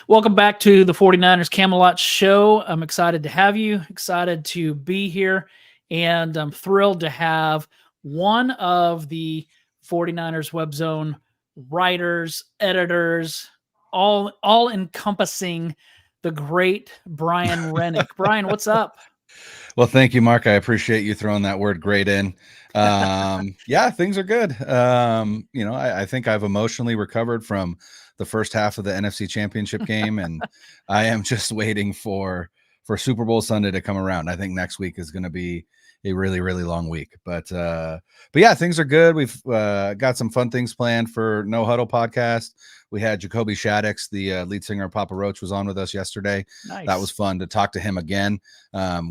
Welcome back to the 49ers Camelot Show. I'm excited to have you, excited to be here, and I'm thrilled to have one of the 49ers Webzone writers, editors, all encompassing the great Brian Renick. Brian, what's up? Well, thank you, Mark. I appreciate you throwing that word great in. Yeah, things are good. I think I've emotionally recovered from the first half of the NFC Championship game, and I am just waiting for Super Bowl Sunday to come around. I think next week is going to be a really, really long week. But yeah, things are good. We've got some fun things planned for No Huddle podcast. We had Jacoby Shaddix, the lead singer of Papa Roach, was on with us yesterday. Nice. That was fun to talk to him again.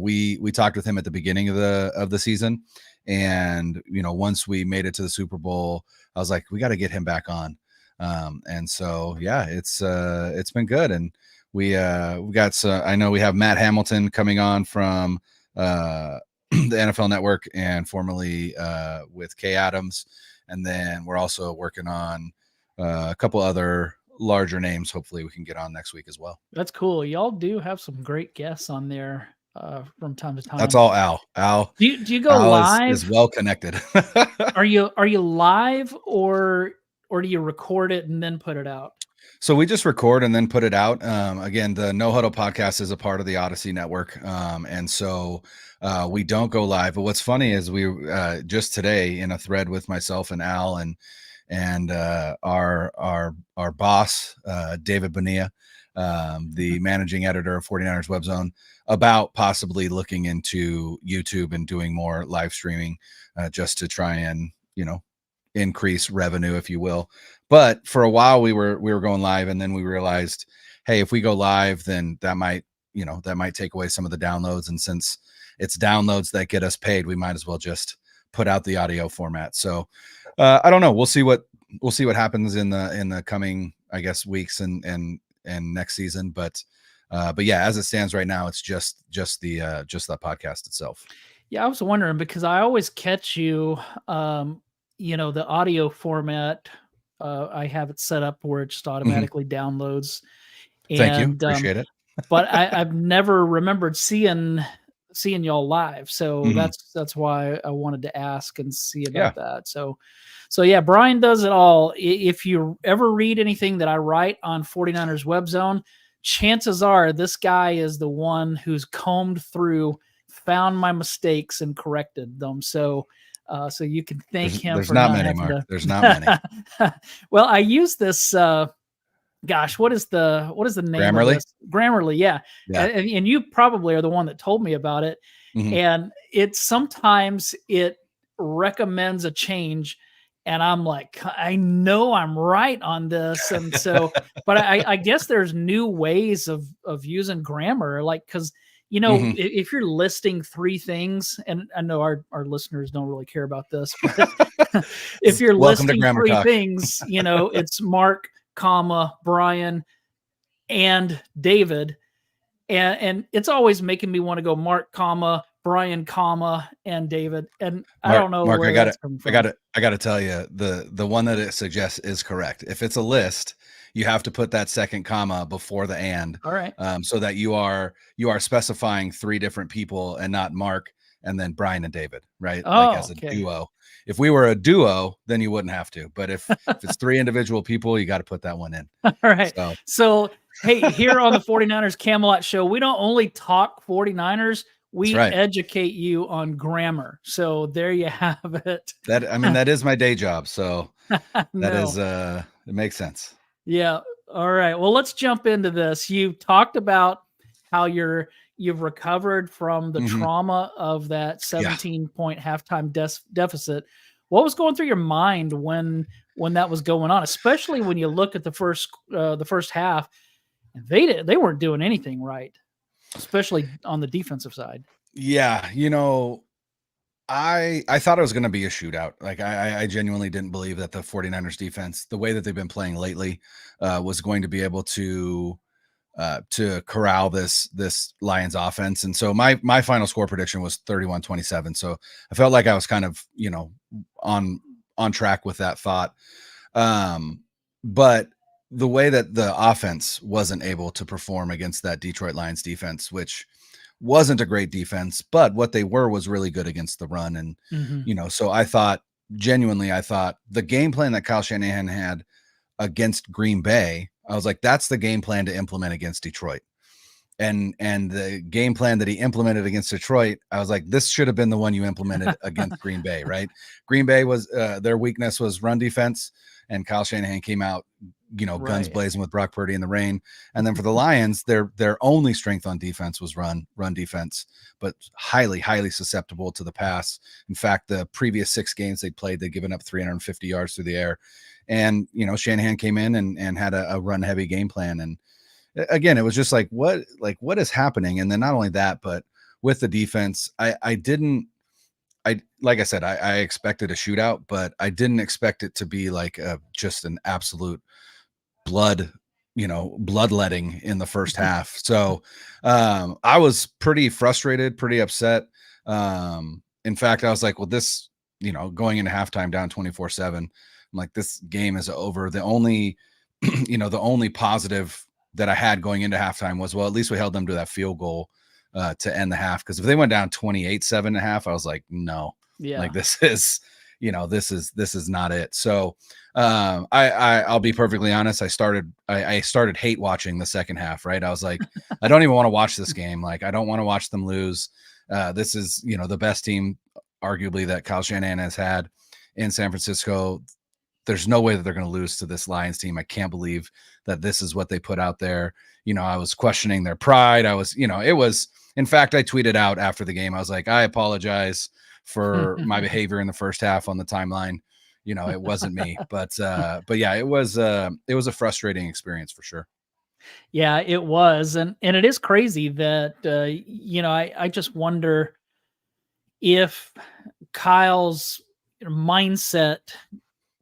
We talked with him at the beginning of the season, and once we made it to the Super Bowl, I was like, we got to get him back on. And so yeah, it's been good, and we got I know we have Matt Hamilton coming on from the NFL Network and formerly with Kay Adams, and then we're also working on a couple other larger names. Hopefully we can get on next week as well. That's cool. Y'all do have some great guests on there from time to time. That's all Al. Do you go Al live? is well connected. Are you live or do you record it and then put it out? So we just record and then put it out. Again, the No Huddle podcast is a part of the Odyssey Network, and so we don't go live. But what's funny is we just today in a thread with myself and Al and our boss David Bonilla, the managing editor of 49ers Webzone, about possibly looking into YouTube and doing more live streaming, just to try and increase revenue, if you will. But for a while we were going live, and then we realized, hey, if we go live, then that might take away some of the downloads, and since it's downloads that get us paid, we might as well just put out the audio format. So I don't know. We'll see what happens in the coming, I guess, weeks and next season. But yeah, as it stands right now, it's just the podcast itself. Yeah, I was wondering because I always catch you, the audio format. I have it set up where it just automatically downloads. And, thank you, appreciate it. But I've never remembered seeing y'all live, so that's why I wanted to ask and see about that. So yeah, Brian does it all. If you ever read anything that I write on 49ers Webzone, chances are this guy is the one who's combed through, found my mistakes, and corrected them. So you can thank him. There's not many, Mark. There's not many. Well, I use this. Gosh, what is the name Grammarly? of this? Grammarly, yeah. And you probably are the one that told me about it. And sometimes it recommends a change, and I'm like, I know I'm right on this, and so, but I guess there's new ways of using grammar, like because. If you're listing three things, and I know our listeners don't really care about this, but if you're listing three things, it's Mark, Brian, and David, and it's always making me want to go Mark, Brian, and David, and I don't know. Mark, where I got to tell you, the one that it suggests is correct. If it's a list, you have to put that second comma before the and. All right. So that you are specifying three different people and not Mark and then Brian and David, right? Like as a duo. If we were a duo, then you wouldn't have to. But if it's three individual people, you got to put that one in. All right. So hey, here on the 49ers Camelot Show, we don't only talk 49ers, we educate you on grammar. So there you have it. That is my day job. So it makes sense. Yeah. All right. Well, let's jump into this. You talked about how you've recovered from the trauma of that 17-point halftime deficit. What was going through your mind when that was going on, especially when you look at the first half? They weren't doing anything right, especially on the defensive side. Yeah, I thought it was going to be a shootout. Like I genuinely didn't believe that the 49ers defense, the way that they've been playing lately, was going to be able to corral this Lions offense. And so my final score prediction was 31-27. So I felt like I was kind of, on track with that thought. But the way that the offense wasn't able to perform against that Detroit Lions defense, which wasn't a great defense, but what they were was really good against the run. And, so I thought the game plan that Kyle Shanahan had against Green Bay, I was like, that's the game plan to implement against Detroit. And the game plan that he implemented against Detroit, I was like, this should have been the one you implemented against Green Bay, right? Green Bay was their weakness was run defense, and Kyle Shanahan came out, guns blazing with Brock Purdy in the rain. And then for the Lions, their only strength on defense was run defense, but highly, highly susceptible to the pass. In fact, the previous 6 games they played, they'd given up 350 yards through the air. And, Shanahan came in and had a run heavy game plan. And again, it was just like what is happening? And then not only that, but with the defense, I like I said, I expected a shootout, but I didn't expect it to be like just an absolute bloodletting in the first half. So I was pretty frustrated, pretty upset. In fact, I was like, well, this, going into halftime down 24-7, I'm like, this game is over. The only, the only positive that I had going into halftime was, well, at least we held them to that field goal to end the half. Because if they went down 28-7 and a half, I was like, no, like this is, this is not it. So I'll be perfectly honest. I started hate watching the second half, right? I was like, I don't even want to watch this game. Like, I don't want to watch them lose. This is, the best team arguably that Kyle Shanahan has had in San Francisco. There's no way that they're going to lose to this Lions team. I can't believe that this is what they put out there. I was questioning their pride. I was, it was, in fact, I tweeted out after the game. I was like, I apologize for my behavior in the first half on the timeline. It wasn't me, but yeah, it was a frustrating experience for sure. Yeah, it was. And it is crazy that, I just wonder if Kyle's mindset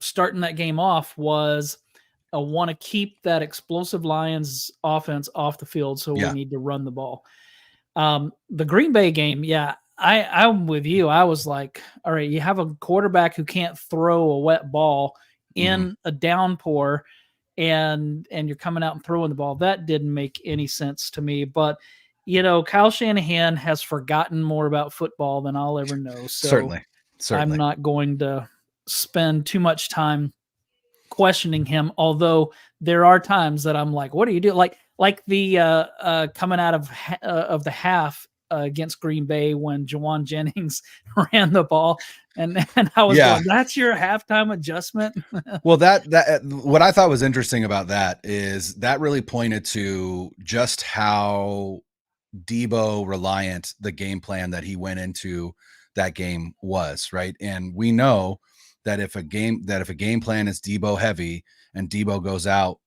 starting that game off was want to keep that explosive Lions offense off the field. So we need to run the ball. The Green Bay game. Yeah. I'm with you. I was like, all right, you have a quarterback who can't throw a wet ball in a downpour and you're coming out and throwing the ball. That didn't make any sense to me, but Kyle Shanahan has forgotten more about football than I'll ever know. So certainly. I'm not going to spend too much time questioning him. Although there are times that I'm like, what do you do? Like the coming out of the half against Green Bay when Juwan Jennings ran the ball, and I was going, that's your halftime adjustment. Well, that what I thought was interesting about that is that really pointed to just how Debo reliant the game plan that he went into that game was, right? And we know that if a game plan is Debo heavy and Debo goes out,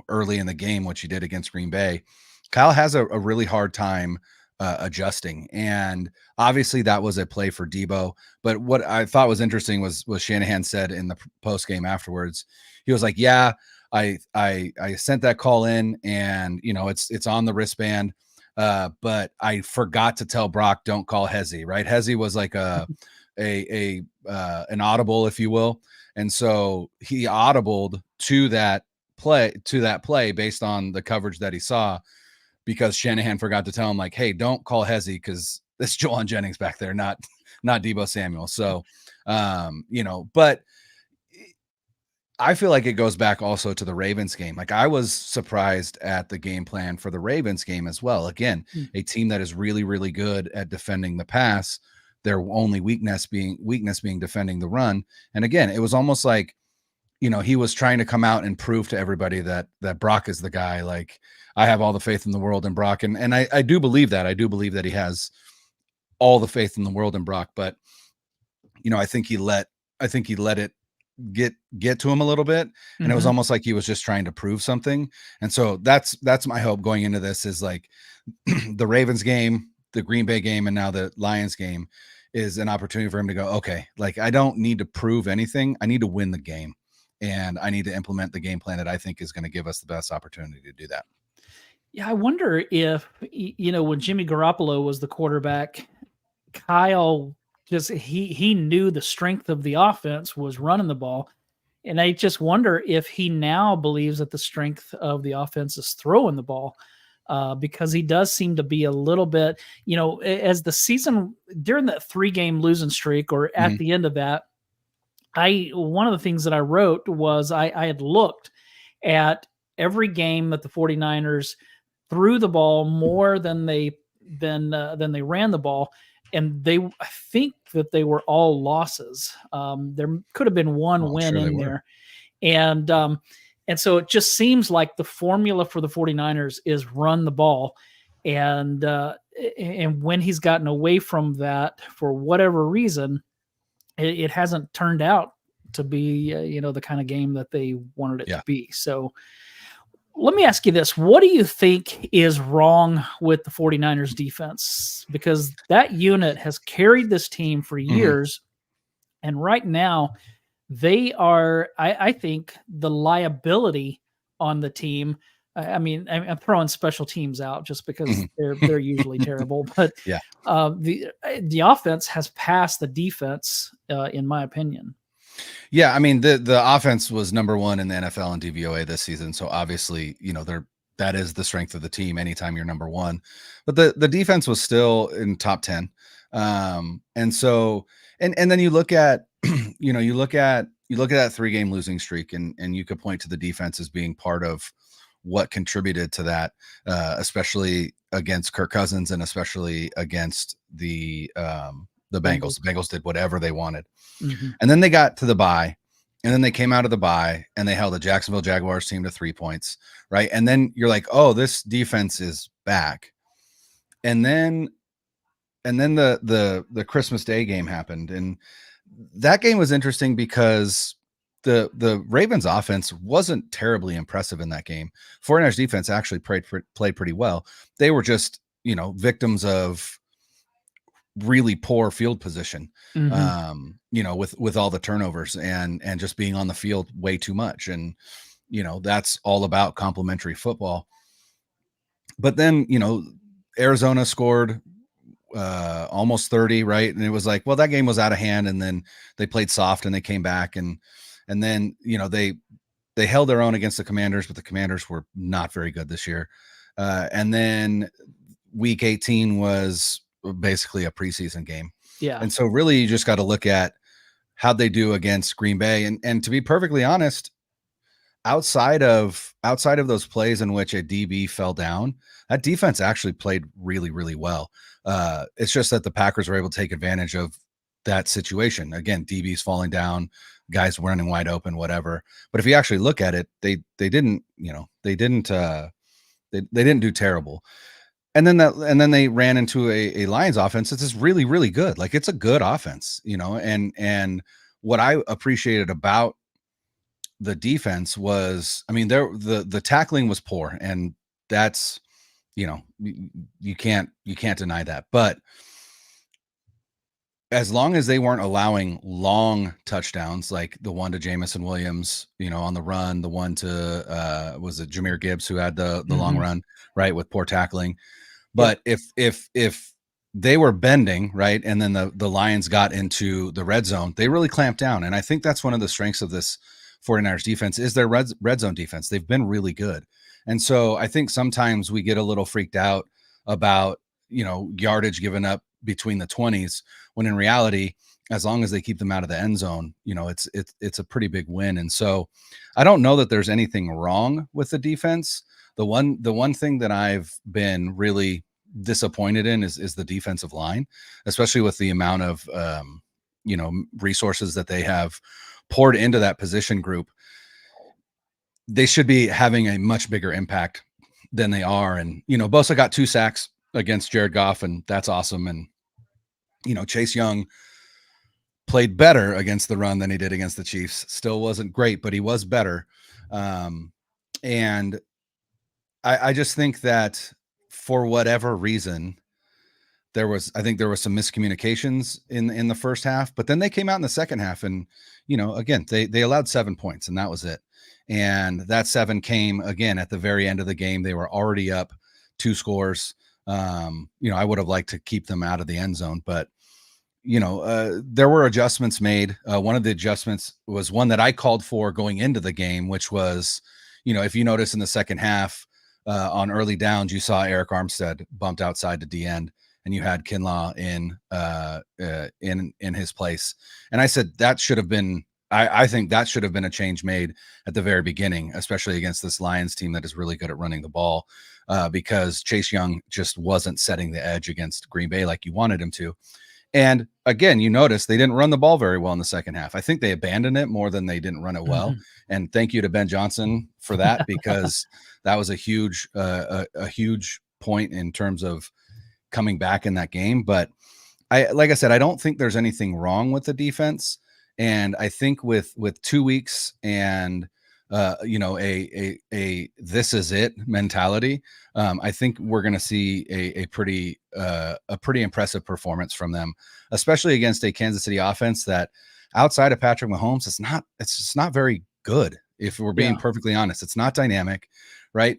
early in the game, which he did against Green Bay, Kyle has a really hard time adjusting. And obviously that was a play for Debo. But what I thought was interesting was Shanahan said in the post game afterwards. He was like, yeah, I sent that call in and, it's on the wristband. But I forgot to tell Brock, don't call Hezzy, right? Hezzy was like an audible, if you will. And so he audibled to that play based on the coverage that he saw, because Shanahan forgot to tell him, like, hey, don't call Hezzy because it's Juwan Jennings back there, not Debo Samuel. So, but I feel like it goes back also to the Ravens game. Like, I was surprised at the game plan for the Ravens game as well. Again, a team that is really, really good at defending the pass, their only weakness being defending the run. And again, it was almost like, he was trying to come out and prove to everybody that Brock is the guy. Like, I have all the faith in the world in Brock. And I do believe that. I do believe that he has all the faith in the world in Brock. But, I think he let it get to him a little bit. And it was almost like he was just trying to prove something. And so that's my hope going into this is like the Ravens game, the Green Bay game, and now the Lions game is an opportunity for him to go, okay, like, I don't need to prove anything. I need to win the game. And I need to implement the game plan that I think is going to give us the best opportunity to do that. Yeah, I wonder if, when Jimmy Garoppolo was the quarterback, Kyle just he knew the strength of the offense was running the ball. And I just wonder if he now believes that the strength of the offense is throwing the ball, because he does seem to be a little bit, as the season during that 3-game losing streak or at the end of that, one of the things that I wrote was I had looked at every game that the 49ers threw the ball more than they ran the ball, and I think that they were all losses. There could have been one win in there. And so it just seems like the formula for the 49ers is run the ball. And when he's gotten away from that for whatever reason, it hasn't turned out to be, the kind of game that they wanted it to be. So let me ask you this. What do you think is wrong with the 49ers defense? Because that unit has carried this team for years. And right now, they are, I think, the liability on the team. I mean, I'm throwing special teams out just because they're usually terrible. But the offense has passed the defense, in my opinion. Yeah, I mean, the offense was number 1 in the NFL and DVOA this season. So obviously, that is the strength of the team anytime you're number 1. But the defense was still in top 10. And so and then you look at you look at that 3-game losing streak, and you could point to the defense as being part of what contributed to that, especially against Kirk Cousins and especially against the Bengals. The Bengals did whatever they wanted. And then they got to the bye, and then they came out of the bye and they held the Jacksonville Jaguars team to 3 points, right? And then you're like, oh, this defense is back. And then the Christmas Day game happened, and that game was interesting because the Ravens offense wasn't terribly impressive in that game. 49ers defense actually played pretty well. They were just, victims of really poor field position, with all the turnovers and just being on the field way too much. And, that's all about complementary football. But then, Arizona scored almost 30, right? And it was like, well, that game was out of hand, and then they played soft and they came back, and then they held their own against the Commanders, but the Commanders were not very good this year. And then week 18 was basically a preseason game. Yeah. And so really you just got to look at how'd they do against Green Bay. And to be perfectly honest, outside of those plays in which a DB fell down, that defense actually played really, really well. It's just that the Packers were able to take advantage of that situation. Again, DBs falling down, guys running wide open, whatever. But if you actually look at it, they didn't do terrible. And then they ran into a Lions offense that's just really, really good. Like, it's a good offense, and what I appreciated about the defense was, I mean, the tackling was poor, and that's, you can't deny that. But as long as they weren't allowing long touchdowns, like the one to Jamison Williams, on the run, the one to was it Jahmyr Gibbs who had the long run, right, with poor tackling. But if they were bending, right, and then the Lions got into the red zone, they really clamped down. And I think that's one of the strengths of this 49ers defense is their red zone defense. They've been really good. And so I think sometimes we get a little freaked out about, yardage given up between the 20s, when in reality, as long as they keep them out of the end zone, it's a pretty big win. And so I don't know that there's anything wrong with the defense. The one thing that I've been really disappointed in is the defensive line, especially with the amount of resources that they have poured into that position group. They should be having a much bigger impact than they are. And, Bosa got 2 sacks against Jared Goff, and that's awesome. And, Chase Young played better against the run than he did against the Chiefs. Still wasn't great, but he was better. And I just think that for whatever reason, I think there was some miscommunications in the first half, but then they came out in the second half, and, again, they allowed 7 points, and that was it. And that 7 came again at the very end of the game. They were already up 2 scores. I would have liked to keep them out of the end zone, but there were adjustments made. One of the adjustments was one that I called for going into the game, which was, if you notice in the second half, on early downs, you saw Eric Armstead bumped outside to D end, and you had Kinlaw in his place. And I said that should have been. I think that should have been a change made at the very beginning, especially against this Lions team that is really good at running the ball, because Chase Young just wasn't setting the edge against Green Bay like you wanted him to. And again, you notice they didn't run the ball very well in the second half. I think they abandoned it more than they didn't run it well. Mm-hmm. And thank you to Ben Johnson for that, because that was a huge point in terms of coming back in that game. But like I said, I don't think there's anything wrong with the defense. And I think with 2 weeks and a this is it mentality, I think we're going to see a pretty impressive performance from them, especially against a Kansas City offense that, outside of Patrick Mahomes, it's just not very good. If we're being perfectly honest, it's not dynamic, right?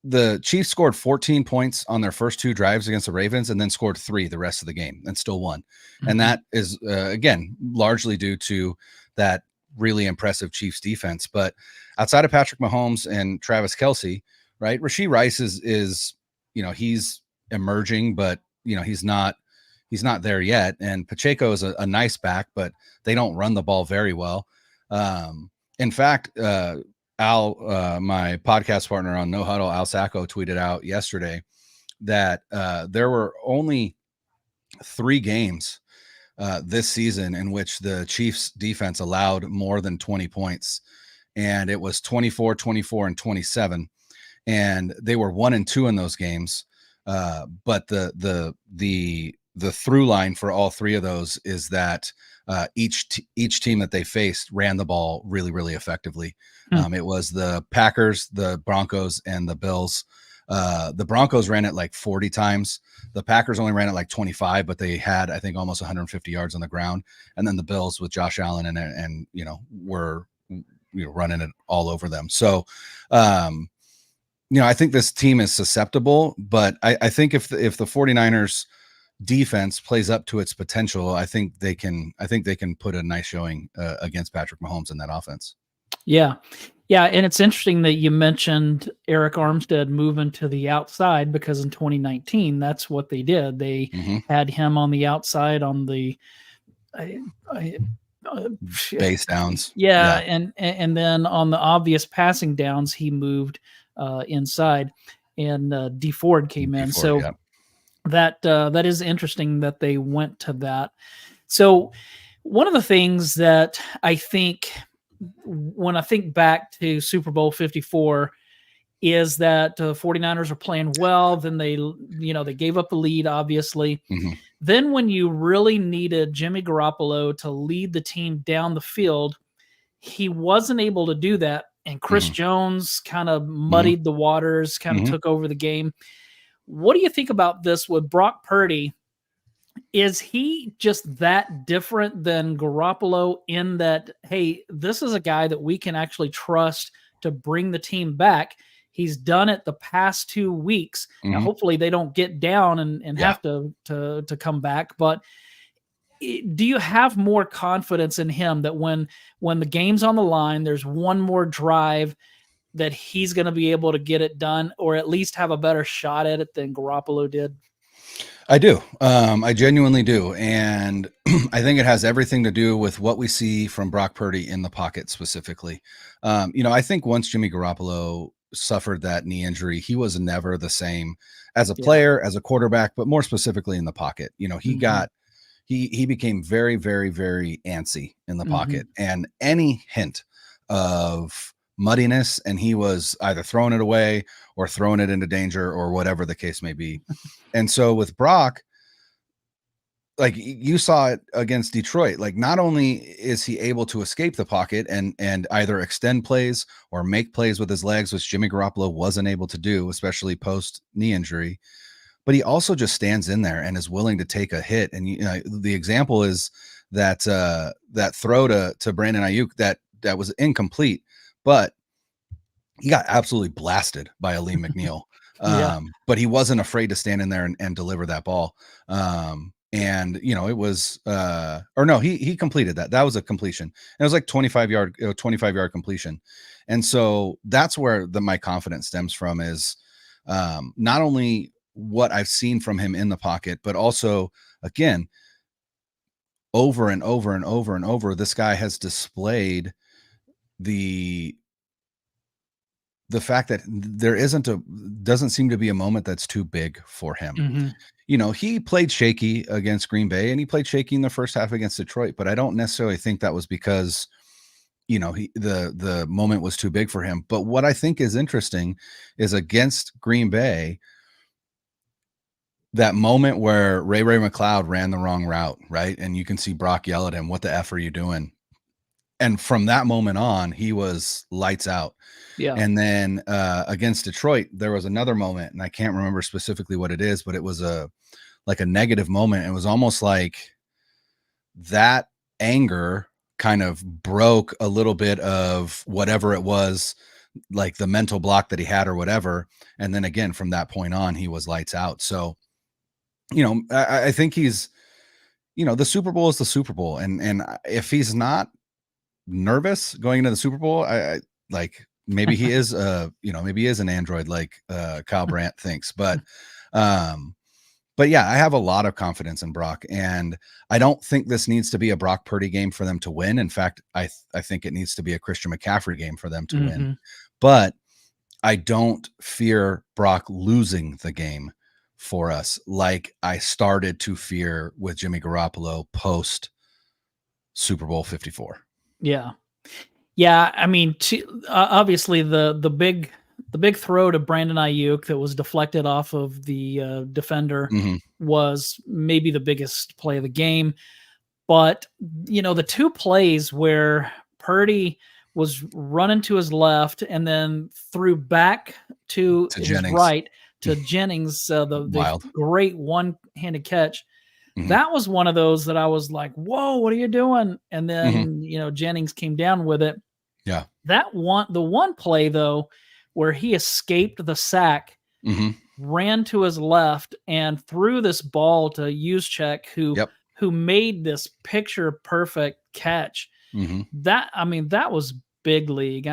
The Chiefs scored 14 points on their first 2 drives against the Ravens, and then scored 3 the rest of the game and still won. Mm-hmm. And that is, again, largely due to that really impressive Chiefs defense. But outside of Patrick Mahomes and Travis Kelce, right, Rashee Rice is he's emerging, but he's not there yet. And Pacheco is a nice back, but they don't run the ball very well. In fact, Al, my podcast partner on No Huddle, Al Sacco, tweeted out yesterday that there were only 3 games this season in which the Chiefs defense allowed more than 20 points. And it was 24, 24, and 27. And they were 1-2 in those games. But the through line for all 3 of those is that each team that they faced ran the ball really, really effectively. It was the Packers, the Broncos, and the Bills. The Broncos ran it like 40 times. The Packers only ran it like 25, but they had, I think, almost 150 yards on the ground. And then the Bills with Josh Allen and were running it all over them. So, I think this team is susceptible, but I think if the 49ers defense plays up to its potential, I think they can put a nice showing against Patrick Mahomes in that offense. Yeah. Yeah. And it's interesting that you mentioned Eric Armstead moving to the outside, because in 2019, that's what they did. They had him on the outside on the base downs. Yeah. And then on the obvious passing downs, he moved inside, and D Ford came in. So that is interesting that they went to that. So one of the things that I think, when I think back to Super Bowl 54, is that 49ers are playing well. Then they gave up the lead, obviously. Then when you really needed Jimmy Garoppolo to lead the team down the field, he wasn't able to do that. And Chris Jones kind of muddied the waters, kind of took over the game. What do you think about this with Brock Purdy? Is he just that different than Garoppolo in that, hey, this is a guy that we can actually trust to bring the team back? He's done it the past 2 weeks. Now, hopefully they don't get down and have to come back. But do you have more confidence in him that when the game's on the line, there's one more drive, that he's going to be able to get it done, or at least have a better shot at it than Garoppolo did? I do. I genuinely do. And I think it has everything to do with what we see from Brock Purdy in the pocket specifically. I think once Jimmy Garoppolo suffered that knee injury, he was never the same as a player, as a quarterback, but more specifically in the pocket. He became very, very, very antsy in the pocket, and any hint of muddiness, and he was either throwing it away or throwing it into danger or whatever the case may be. And so with Brock, like you saw it against Detroit, like not only is he able to escape the pocket and either extend plays or make plays with his legs, which Jimmy Garoppolo wasn't able to do, especially post knee injury, but he also just stands in there and is willing to take a hit. And the example is that that throw to Brandon Ayuk that was incomplete, but he got absolutely blasted by Aleem McNeil. But he wasn't afraid to stand in there and deliver that ball. And it was or no, he completed that. That was a completion. And it was like 25-yard completion. And so that's where my confidence stems from, is not only what I've seen from him in the pocket, but also, again, over and over and over and over, this guy has displayed the fact that there doesn't seem to be a moment that's too big for him. Mm-hmm. He played shaky against Green Bay, and he played shaky in the first half against Detroit, but I don't necessarily think that was because the moment was too big for him. But what I think is interesting is against Green Bay, that moment where Ray McLeod ran the wrong route, right? And you can see Brock yell at him, "What the F are you doing?" And from that moment on, he was lights out. Yeah. And then against Detroit, there was another moment, and I can't remember specifically what it is, but it was a negative moment. It was almost like that anger kind of broke a little bit of whatever it was, like the mental block that he had or whatever. And then again, from that point on, he was lights out. So, I think he's, the Super Bowl is the Super Bowl. And if he's not nervous going into the Super Bowl, I like, maybe he is maybe he is an android, like Kyle Brandt thinks. But yeah, I have a lot of confidence in Brock, and I don't think this needs to be a Brock Purdy game for them to win. In fact, I think it needs to be a Christian McCaffrey game for them to win. But I don't fear Brock losing the game for us, like I started to fear with Jimmy Garoppolo post Super Bowl 54. Yeah. Yeah, I mean, obviously the big throw to Brandon Ayuk that was deflected off of the defender was maybe the biggest play of the game. But the two plays where Purdy was running to his left and then threw back to his Jennings. right to Jennings, the great one-handed catch. That was one of those that I was like, whoa, what are you doing? And then, Jennings came down with it. Yeah. The one play though, where he escaped the sack, ran to his left and threw this ball to Juszczyk, who made this picture perfect catch. That was big league.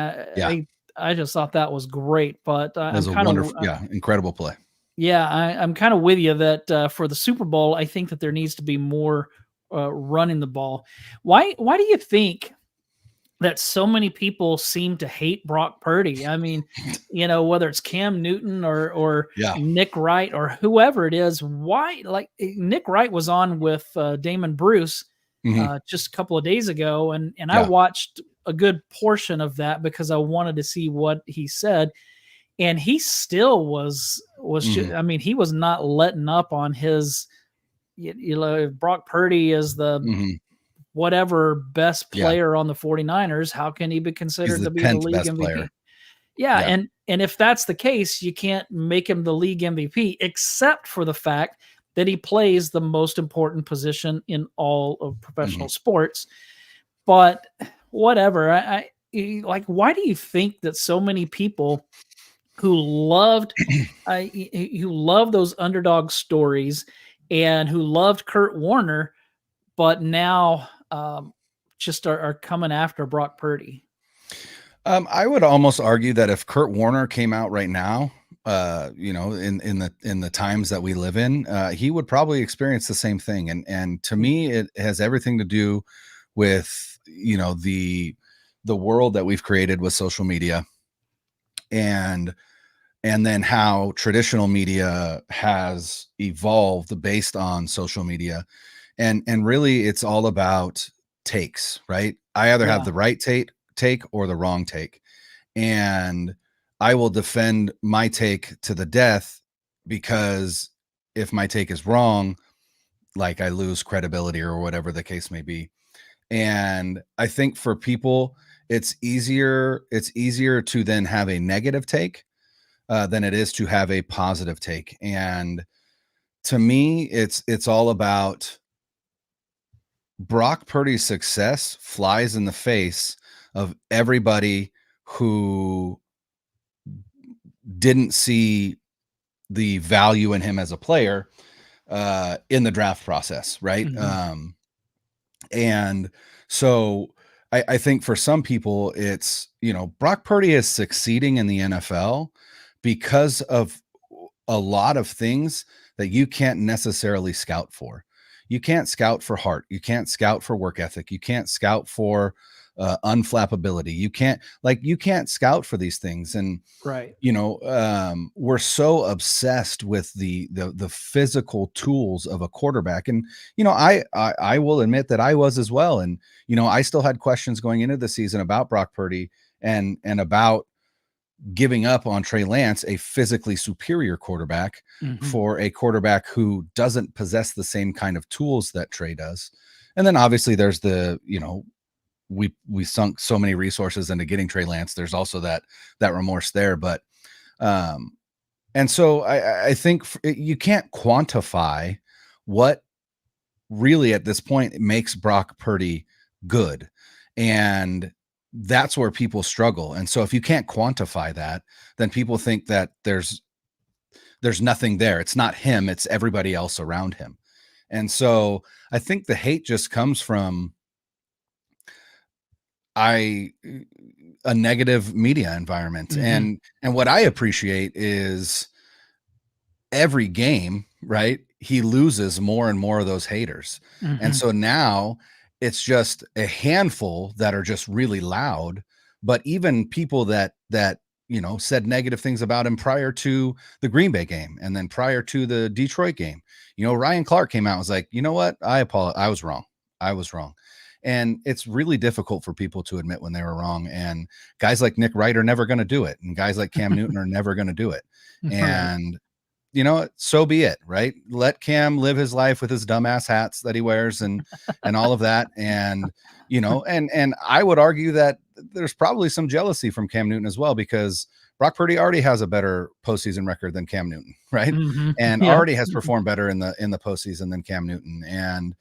I just thought that was great, but I'm kind of incredible play. Yeah, I'm kind of with you that for the Super Bowl, I think that there needs to be more running the ball. Why do you think that so many people seem to hate Brock Purdy? I mean, whether it's Cam Newton or Nick Wright or whoever it is, why? Like Nick Wright was on with Damon Bruce just a couple of days ago, and I watched a good portion of that because I wanted to see what he said. And he still was I mean, he was not letting up on his, Brock Purdy is the whatever best player on the 49ers. How can he be considered to be the league MVP? Player. Yeah. And if that's the case, you can't make him the league MVP, except for the fact that he plays the most important position in all of professional sports. But whatever, I like, why do you think that so many people who loved those underdog stories and who loved Kurt Warner, but now just are coming after Brock Purdy? I would almost argue that if Kurt Warner came out right now, in the times that we live in, he would probably experience the same thing. And to me, it has everything to do with, the world that we've created with social media, and then how traditional media has evolved based on social media. And really it's all about takes, right? I either have the right take or the wrong take. And I will defend my take to the death, because if my take is wrong, like I lose credibility or whatever the case may be. And I think for people, it's easier to then have a negative take than it is to have a positive take. And to me, it's all about Brock Purdy's success flies in the face of everybody who didn't see the value in him as a player, in the draft process, right? Mm-hmm. And so I think for some people, it's, Brock Purdy is succeeding in the NFL because of a lot of things that you can't necessarily scout for. You can't scout for heart. You can't scout for work ethic. You can't scout for unflappability. You can't scout for these things. And Right. we're so obsessed with the physical tools of a quarterback. And I will admit that I was as well. And I still had questions going into the season about Brock Purdy and about giving up on Trey Lance, a physically superior quarterback, Mm-hmm. for a quarterback who doesn't possess the same kind of tools that Trey does. And then obviously there's we sunk so many resources into getting Trey Lance. There's also that remorse there. But and so I think you can't quantify what really at this point makes Brock Purdy good. And that's where people struggle. And so if you can't quantify that, then people think that there's nothing there. It's not him, it's everybody else around him. And so I think the hate just comes from a negative media environment. Mm-hmm. And what I appreciate is every game, right? He loses more and more of those haters. And Mm-hmm. so now it's just a handful that are just really loud, but even people that said negative things about him prior to the Green Bay game and then prior to the Detroit game. Ryan Clark came out and was like, "You know what? I apologize. I was wrong. I was wrong." And it's really difficult for people to admit when they were wrong. And guys like Nick Wright are never going to do it. And guys like Cam Newton are never going to do it. Right. And so be it, right? Let Cam live his life with his dumbass hats that he wears and all of that. And, and I would argue that there's probably some jealousy from Cam Newton as well, because Brock Purdy already has a better postseason record than Cam Newton, right? Mm-hmm. And Yeah. already has performed better in the postseason than Cam Newton, and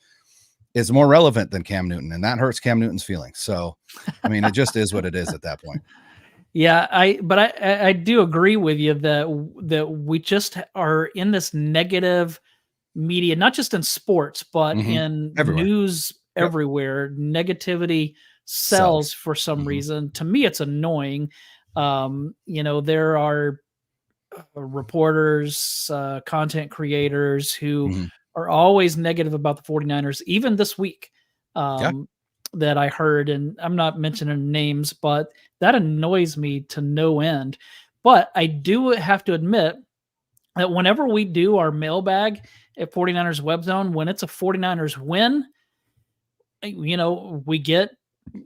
is more relevant than Cam Newton. And that hurts Cam Newton's feelings. So, I mean, it just is what it is at that point. Yeah, I do agree with you that we just are in this negative media, not just in sports, but in Everywhere. news Yep. everywhere. Negativity Sells. sells for some reason. To me, it's annoying. There are reporters, content creators who are always negative about the 49ers, even this week. That I heard, and I'm not mentioning names, but that annoys me to no end. But I do have to admit that whenever we do our mailbag at 49ers Webzone, when it's a 49ers win, we get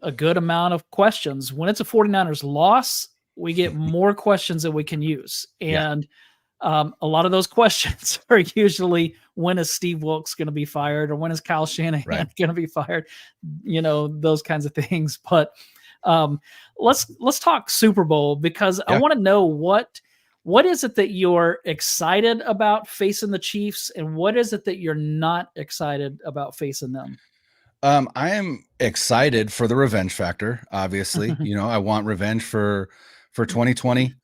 a good amount of questions. When it's a 49ers loss, we get more questions that we can use. And a lot of those questions are usually, when is Steve Wilkes going to be fired, or when is Kyle Shanahan going to be fired? Those kinds of things. But let's talk Super Bowl, because I want to know what is it that you're excited about facing the Chiefs, and what is it that you're not excited about facing them? I am excited for the revenge factor. Obviously, I want revenge for 2020.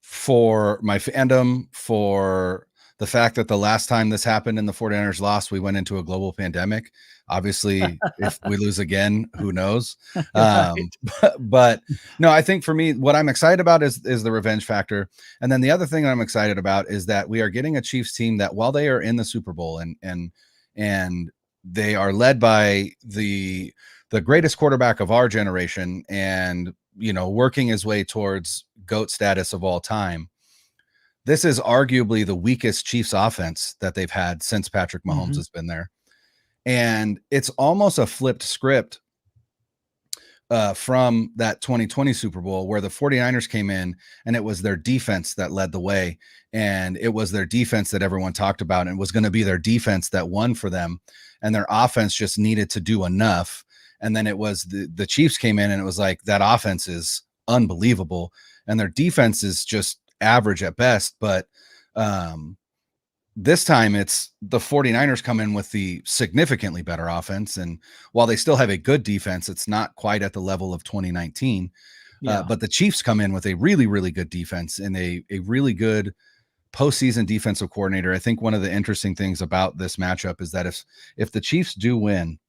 For my fandom, for the fact that the last time this happened and the 49ers lost, we went into a global pandemic. Obviously, if we lose again, who knows? But no, I think for me, what I'm excited about is the revenge factor. And then the other thing I'm excited about is that we are getting a Chiefs team that, while they are in the Super Bowl and they are led by the greatest quarterback of our generation, and working his way towards GOAT status of all time, this is arguably the weakest Chiefs offense that they've had since Patrick Mahomes has been there. And it's almost a flipped script from that 2020 Super Bowl, where the 49ers came in and it was their defense that led the way. And it was their defense that everyone talked about, and was going to be their defense that won for them. And their offense just needed to do enough. And then it was the Chiefs came in, and it was like, that offense is unbelievable, and their defense is just average at best. But this time it's the 49ers come in with the significantly better offense. And while they still have a good defense, it's not quite at the level of 2019. But the Chiefs come in with a really, really good defense and a really good postseason defensive coordinator, I think one of the interesting things about this matchup is that if the Chiefs do win,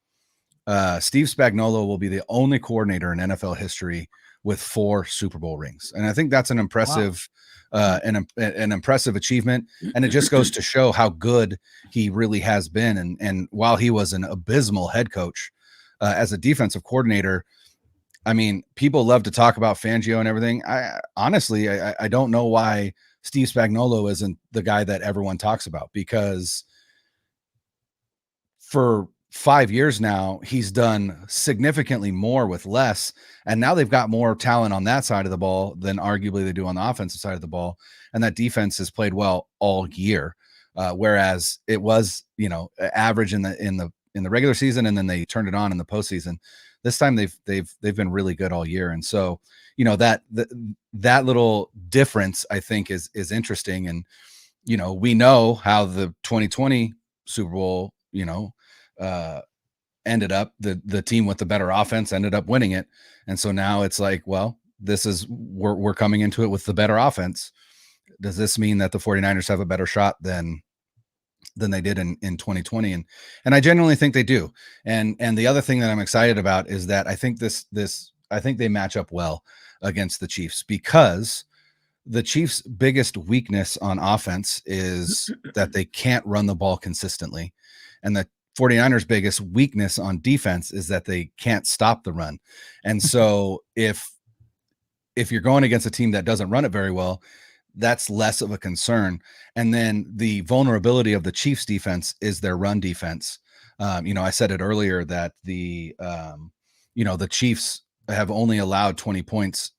Steve Spagnuolo will be the only coordinator in NFL history with 4 Super Bowl rings, and I think that's an impressive, an impressive achievement. And it just goes to show how good he really has been. And while he was an abysmal head coach, as a defensive coordinator, I mean, people love to talk about Fangio and everything. I honestly, I don't know why Steve Spagnuolo isn't the guy that everyone talks about, because for 5 years now, he's done significantly more with less. And now they've got more talent on that side of the ball than arguably they do on the offensive side of the ball. And that defense has played well all year. Whereas it was, average in the regular season, and then they turned it on in the postseason. This time they've been really good all year. And so, that little difference, I think, is interesting. And, we know how the 2020 Super Bowl, ended up, the team with the better offense ended up winning it. And so now it's like, well, we're coming into it with the better offense. Does this mean that the 49ers have a better shot than they did in 2020? And I genuinely think they do. And the other thing that I'm excited about is that I think I think they match up well against the Chiefs, because the Chiefs' biggest weakness on offense is that they can't run the ball consistently. And the 49ers' biggest weakness on defense is that they can't stop the run. And so if you're going against a team that doesn't run it very well, that's less of a concern. And then the vulnerability of the Chiefs defense is their run defense. I said it earlier that the Chiefs have only allowed 20 points,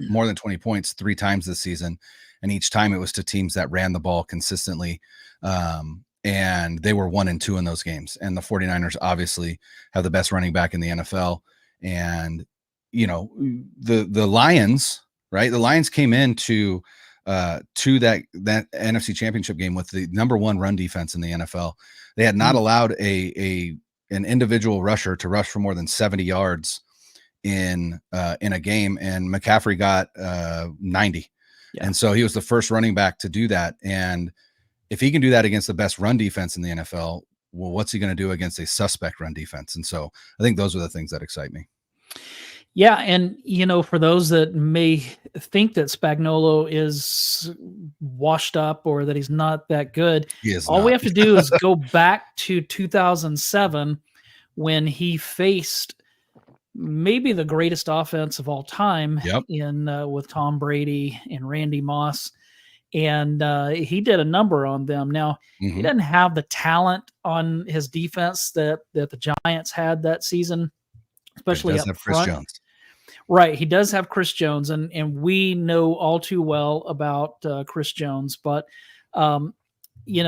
more than 20 points 3 times this season. And each time it was to teams that ran the ball consistently. And they were 1-2 in those games. And the 49ers obviously have the best running back in the NFL. And, the Lions, right? The Lions came into to that NFC Championship game with the number 1 run defense in the NFL. They had not allowed an individual rusher to rush for more than 70 yards in a game, and McCaffrey got 90. Yeah. And so he was the first running back to do that. And if he can do that against the best run defense in the NFL, well, what's he going to do against a suspect run defense? And so I think those are the things that excite me. Yeah. And, for those that may think that Spagnuolo is washed up or that he's not that good, all we have to do is go back to 2007 when he faced maybe the greatest offense of all time with Tom Brady and Randy Moss. And he did a number on them. Now, he doesn't have the talent on his defense that the Giants had that season, especially up front. Chris Jones. Right. He does have Chris Jones, and we know all too well about Chris Jones. But,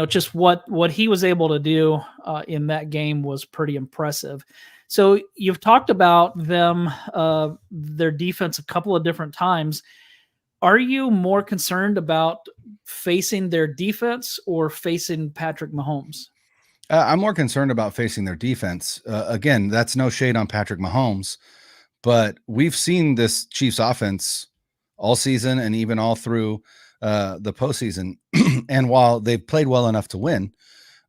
just what he was able to do in that game was pretty impressive. So you've talked about them, their defense a couple of different times. Are you more concerned about facing their defense or facing Patrick Mahomes? I'm more concerned about facing their defense. Again, that's no shade on Patrick Mahomes, but we've seen this Chiefs offense all season and even all through the postseason. And while they've played well enough to win,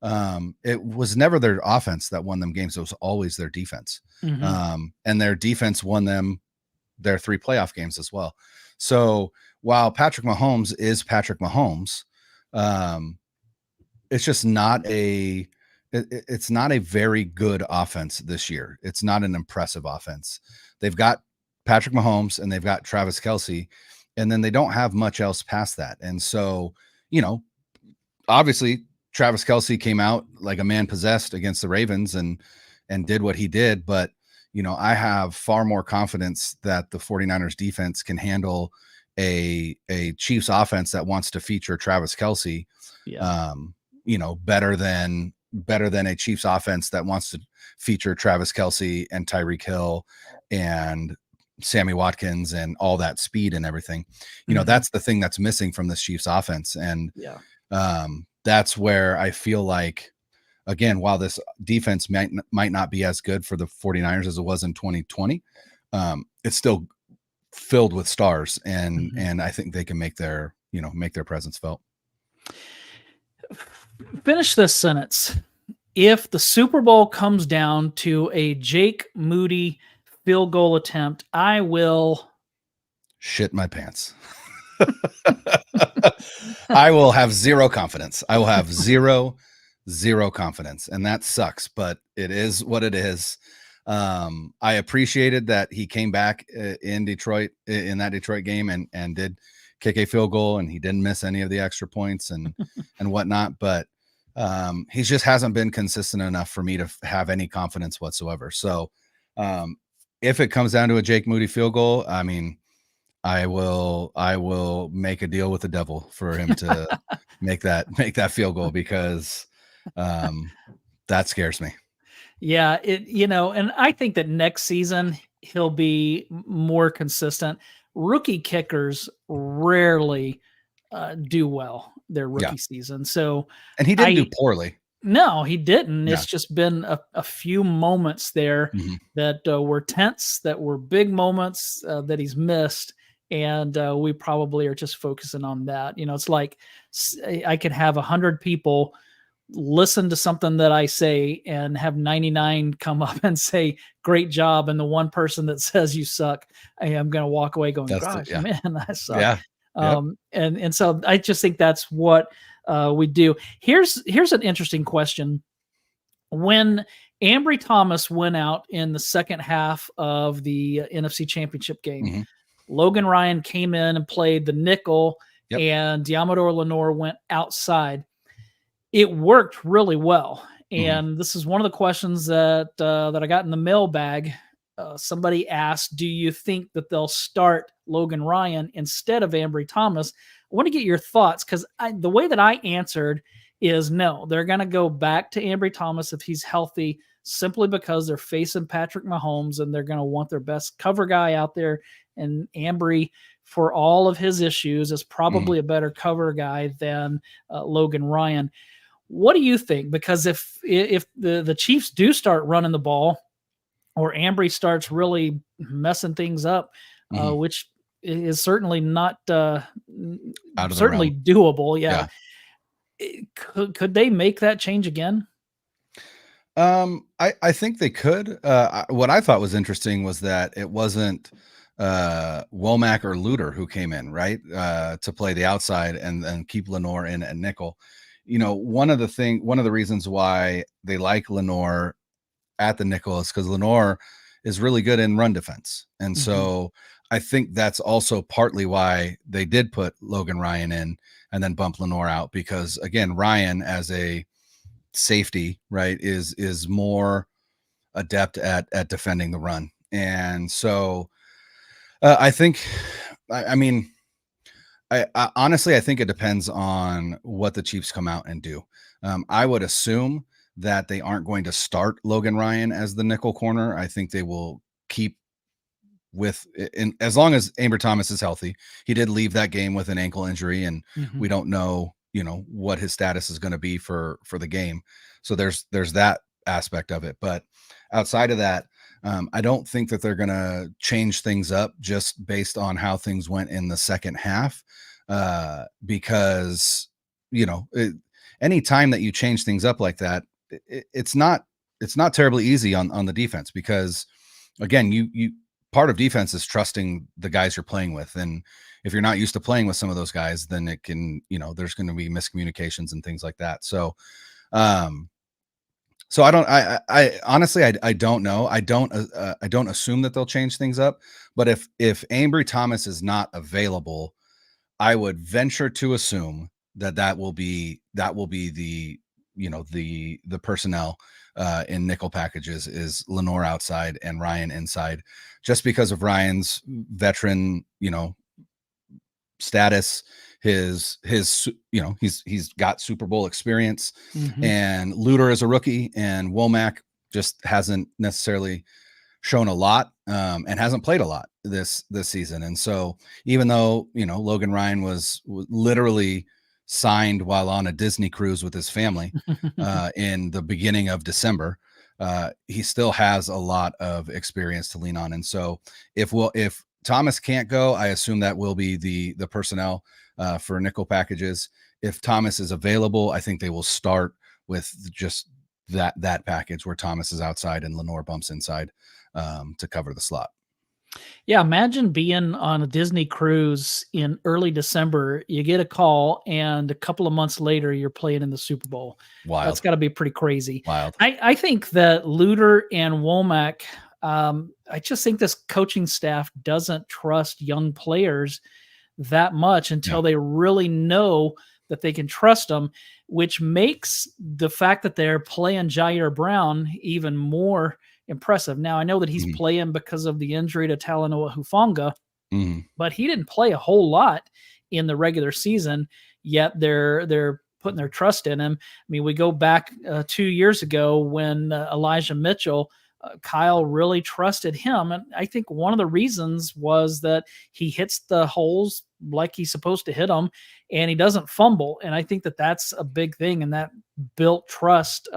it was never their offense that won them games. It was always their defense. And their defense won them their 3 playoff games as well. So while Patrick Mahomes is Patrick Mahomes, it's just not it's not a very good offense this year. It's not an impressive offense. They've got Patrick Mahomes and they've got Travis Kelce, and then they don't have much else past that. And so, obviously Travis Kelce came out like a man possessed against the Ravens and did what he did. But, I have far more confidence that the 49ers defense can handle a Chiefs offense that wants to feature Travis Kelce, better than a Chiefs offense that wants to feature Travis Kelce and Tyreek Hill and Sammy Watkins and all that speed and everything. That's the thing that's missing from this Chiefs offense. And that's where I feel like, again, while this defense might not be as good for the 49ers as it was in 2020, it's still filled with stars, and I think they can make their presence felt. Finish this sentence. If the Super Bowl comes down to a Jake Moody field goal attempt, I will shit my pants. I will have zero confidence. I will have zero confidence. And that sucks, but it is what it is. I appreciated that he came back in Detroit in that Detroit game and did kick a field goal, and he didn't miss any of the extra points and whatnot. But he just hasn't been consistent enough for me to have any confidence whatsoever. So if it comes down to a Jake Moody field goal, I mean, I will make a deal with the devil for him to make that field goal, because that scares me. Yeah, and I think that next season he'll be more consistent. Rookie kickers rarely do well their rookie season. So, and he didn't do poorly. No, he didn't. Yeah. It's just been a few moments there that were tense, that were big moments that he's missed. And we probably are just focusing on that. It's like I could have 100 people listen to something that I say and have 99 come up and say, great job. And the one person that says you suck, I am going to walk away going, gosh, man, I suck. Yeah. And so I just think that's what we do. Here's an interesting question. When Ambry Thomas went out in the second half of the NFC Championship game, Logan Ryan came in and played the nickel, and Diamador Lenore went outside. It worked really well. And this is one of the questions that I got in the mailbag. Somebody asked, do you think that they'll start Logan Ryan instead of Ambry Thomas? I want to get your thoughts, because the way that I answered is no. They're going to go back to Ambry Thomas if he's healthy, simply because they're facing Patrick Mahomes and they're going to want their best cover guy out there. And Ambry, for all of his issues, is probably a better cover guy than Logan Ryan. What do you think? Because if the Chiefs do start running the ball, or Ambry starts really messing things up, which is certainly not certainly doable. Yeah. Could they make that change again? I think they could. What I thought was interesting was that it wasn't Womack or Luter who came in, right, to play the outside and keep Lenore in at nickel. One of the reasons why they like Lenore at the nickel is because Lenore is really good in run defense. And so I think that's also partly why they did put Logan Ryan in and then bump Lenore out, because again, Ryan as a safety, right, is more adept at defending the run. And so I think, I mean, I honestly, I think it depends on what the Chiefs come out and do. I would assume that they aren't going to start Logan Ryan as the nickel corner. I think they will keep as long as Ambry Thomas is healthy. He did leave that game with an ankle injury, and we don't know, what his status is going to be for the game. So there's that aspect of it. But outside of that, I don't think that they're going to change things up just based on how things went in the second half, because, any time that you change things up like that, it's not terribly easy on the defense, because again, you part of defense is trusting the guys you're playing with. And if you're not used to playing with some of those guys, then it can, there's going to be miscommunications and things like that. So, so I honestly, I don't know. I don't assume that they'll change things up, but if Ambry Thomas is not available, I would venture to assume that will be the, the personnel in nickel packages is Lenore outside and Ryan inside, just because of Ryan's veteran, status, his he's got Super Bowl experience, and Luter is a rookie, and Womack just hasn't necessarily shown a lot, and hasn't played a lot this season. And so even though, Logan Ryan was literally signed while on a Disney cruise with his family in the beginning of December, he still has a lot of experience to lean on. And so if Thomas can't go, I assume that will be the personnel for nickel packages. If Thomas is available, I think they will start with just that package where Thomas is outside and Lenore bumps inside to cover the slot. Yeah, imagine being on a Disney cruise in early December. You get a call, and a couple of months later, you're playing in the Super Bowl. That's Wild. got to be pretty crazy. Wild. I think that Luter and Womack, I just think this coaching staff doesn't trust young players that much until they really know that they can trust them, which makes the fact that they're playing Jair Brown even more impressive. Now, I know that he's playing because of the injury to Talanoa Hufanga, but he didn't play a whole lot in the regular season, yet they're putting their trust in him. I mean, we go back 2 years ago when Elijah Mitchell, Kyle really trusted him. And I think one of the reasons was that he hits the holes like he's supposed to hit them and he doesn't fumble. And I think that that's a big thing. And that built trust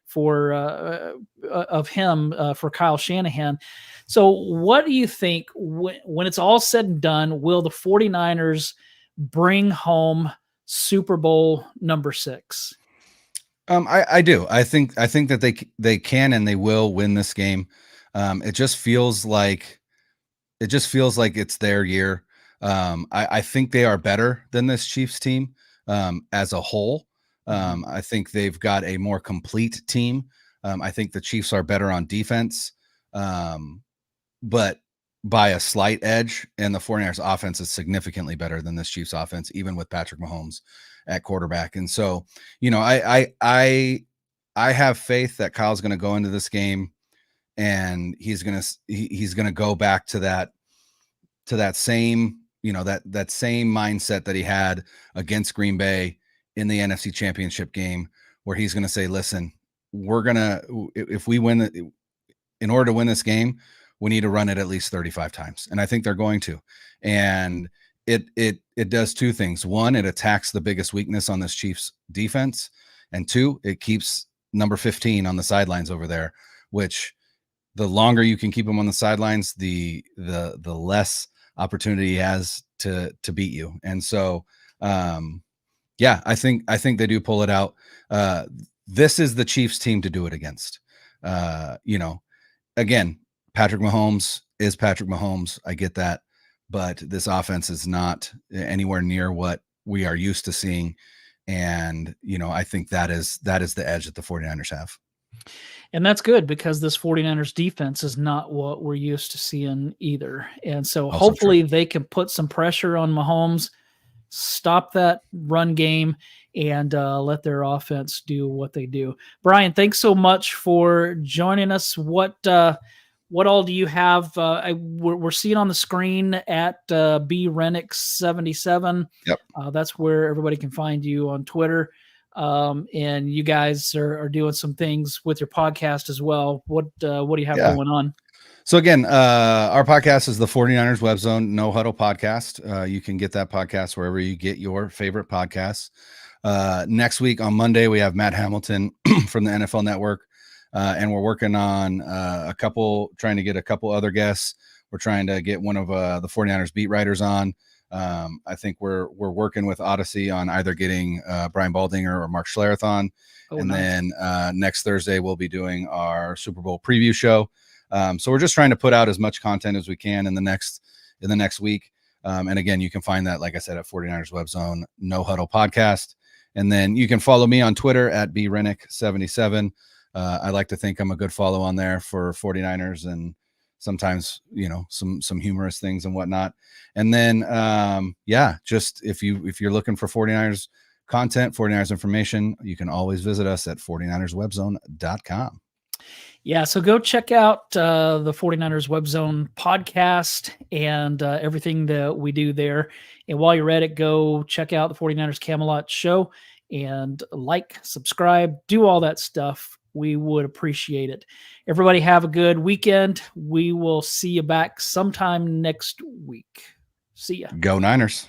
for of him for Kyle Shanahan. So what do you think when it's all said and done, will the 49ers bring home Super Bowl number 6? I do. I think that they can and they will win this game. It just feels like it's their year. I think they are better than this Chiefs team as a whole. I think they've got a more complete team. I think the Chiefs are better on defense, but by a slight edge, and the 49ers offense is significantly better than this Chiefs offense, even with Patrick Mahomes at quarterback. And so, I have faith that Kyle's going to go into this game and he's going to go back to that same, that same mindset that he had against Green Bay in the NFC Championship game, where he's going to say, listen, if we win, in order to win this game, we need to run it at least 35 times. And I think they're going to. And it does two things. One, it attacks the biggest weakness on this Chiefs defense. And two, it keeps number 15 on the sidelines over there, which the longer you can keep him on the sidelines, the less opportunity he has to beat you. And so, yeah, I think they do pull it out. This is the Chiefs team to do it against. Again, Patrick Mahomes is Patrick Mahomes. I get that, but this offense is not anywhere near what we are used to seeing. And, I think that is the edge that the 49ers have. And that's good because this 49ers defense is not what we're used to seeing either. And so hopefully they can put some pressure on Mahomes, stop that run game, and let their offense do what they do. Brian, thanks so much for joining us. What all do you have? We're seeing on the screen at B Renick 77. Yep. That's where everybody can find you on Twitter. And you guys are doing some things with your podcast as well. What do you have going on? So again, our podcast is the 49ers Webzone No Huddle podcast. You can get that podcast wherever you get your favorite podcasts. Next week on Monday, we have Matt Hamilton from the NFL Network. And we're working on trying to get a couple other guests. We're trying to get one of the 49ers beat writers on. I think we're working with Odyssey on either getting Brian Baldinger or Mark Schlereth on. Then next Thursday, we'll be doing our Super Bowl preview show. So we're just trying to put out as much content as we can in the next week. And again, you can find that, like I said, at 49ers Webzone No Huddle podcast. And then you can follow me on Twitter at BRenick77. I like to think I'm a good follow on there for 49ers and sometimes, some humorous things and whatnot. And then, just if you're looking for 49ers content, 49ers information, you can always visit us at 49erswebzone.com. Yeah, so go check out the 49ers Webzone podcast and everything that we do there. And while you're at it, go check out the 49ers Camelot show and subscribe, do all that stuff. We would appreciate it. Everybody have a good weekend. We will see you back sometime next week. See ya. Go Niners.